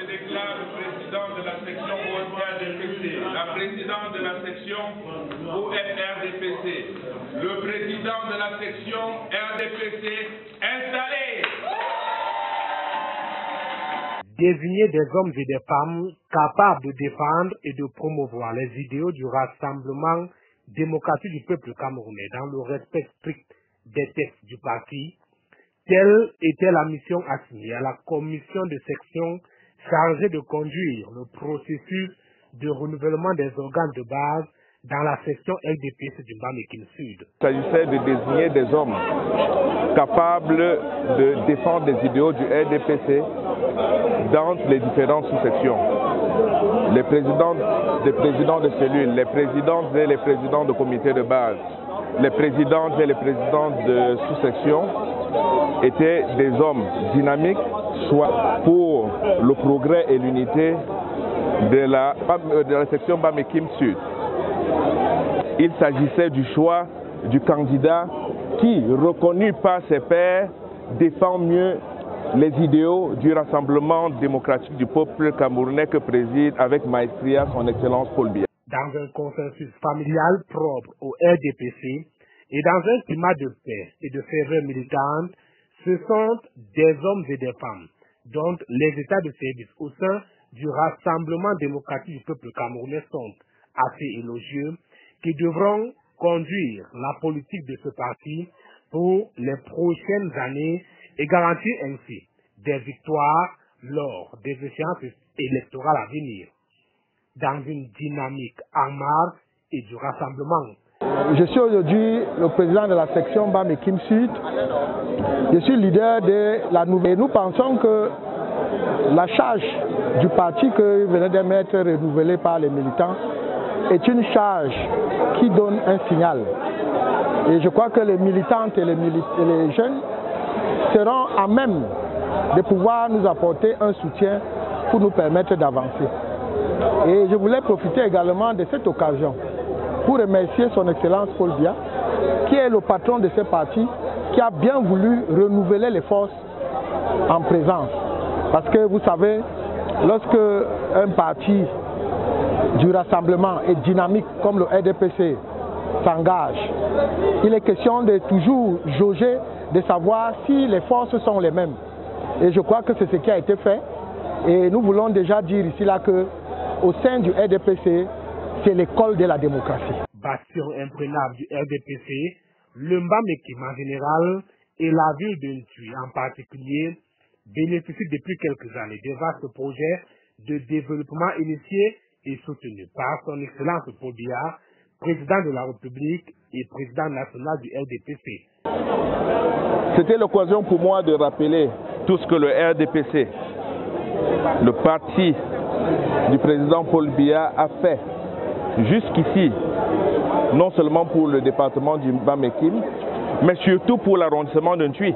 déclare le président de la section OFRDPC, la présidente de la section OFRDPC, le président de la section RDPC installé. Désigner des hommes et des femmes capables de défendre et de promouvoir les idéaux du rassemblement démocratique du peuple camerounais dans le respect strict des textes du parti. Telle était la mission assignée à la commission de section chargée de conduire le processus de renouvellement des organes de base dans la section LDPC du Bamekine Sud. Il s'agissait de désigner des hommes capables de défendre les idéaux du RDPC dans les différentes sous-sections. Les présidents de cellules, les présidentes et les présidents de comités de base, les présidentes et les présidents de sous-sections étaient des hommes dynamiques, soit pour le progrès et l'unité de la section Bamekine Sud. Il s'agissait du choix du candidat qui, reconnu par ses pairs, défend mieux les idéaux du rassemblement démocratique du peuple camerounais que préside avec maestria son Excellence Paul Biya. Dans un consensus familial propre au RDPC et dans un climat de paix et de ferveur militante, ce sont des hommes et des femmes dont les états de service au sein du rassemblement démocratique du peuple camerounais sont assez élogieux, qui devront conduire la politique de ce parti pour les prochaines années et garantir ainsi des victoires lors des échéances électorales à venir, dans une dynamique en marche et du rassemblement. Je suis aujourd'hui le président de la section Bamekine Sud. Je suis leader de la nouvelle. Et nous pensons que la charge du parti que venait d'être renouvelée par les militants est une charge qui donne un signal. Et je crois que les militantes et les jeunes seront à même de pouvoir nous apporter un soutien pour nous permettre d'avancer. Et je voulais profiter également de cette occasion pour remercier son Excellence Paul Biya, qui est le patron de ce parti, qui a bien voulu renouveler les forces en présence. Parce que vous savez, lorsque un parti du rassemblement est dynamique comme le RDPC s'engage, il est question de toujours jauger, de savoir si les forces sont les mêmes. Et je crois que c'est ce qui a été fait. Et nous voulons déjà dire ici là que au sein du RDPC, c'est l'école de la démocratie. Bastion imprenable du RDPC, le Bamekine en général et la ville de Ntui en particulier bénéficient depuis quelques années de vastes projets de développement initiés et soutenus par son Excellence Paul Biya, président de la République et président national du RDPC. C'était l'occasion pour moi de rappeler tout ce que le RDPC, le parti du président Paul Biya, a fait jusqu'ici, non seulement pour le département du Bamekine, mais surtout pour l'arrondissement de Ntui.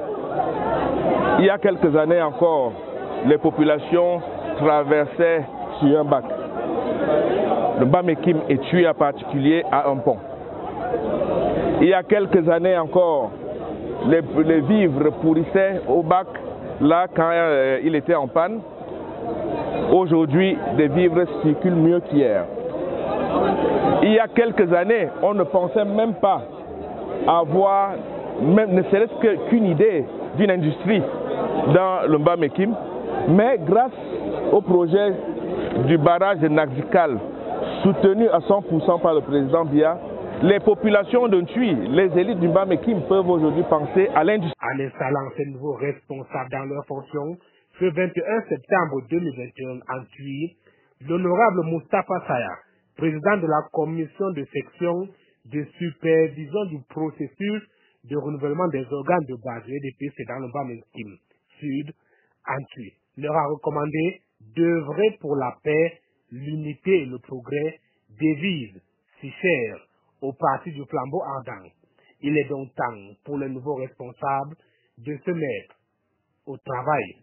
Il y a quelques années encore, les populations traversaient sur un bac. Le Bamekine et Ntui en particulier a un pont. Il y a quelques années encore, les vivres pourrissaient au bac là quand il était en panne. Aujourd'hui, des vivres circulent mieux qu'hier. Il y a quelques années, on ne pensait même pas avoir, même ne serait-ce qu'une idée d'une industrie dans le Bamekine, mais grâce au projet du barrage de Naxikal, soutenu à 100% par le président Biya, les populations de Ntui, les élites du Bamekine peuvent aujourd'hui penser à l'industrie. En installant ces nouveaux responsables dans leurs fonctions, ce 21 septembre 2021 en Ntui, l'honorable Moustapha Saya, président de la commission de section de supervision du processus de renouvellement des organes de base du RDPC dans le Bamekine Sud, en Ntui, leur a recommandé d'œuvrer pour la paix, l'unité et le progrès, devises si chères au parti du flambeau ardent. Il est donc temps pour les nouveaux responsables de se mettre au travail.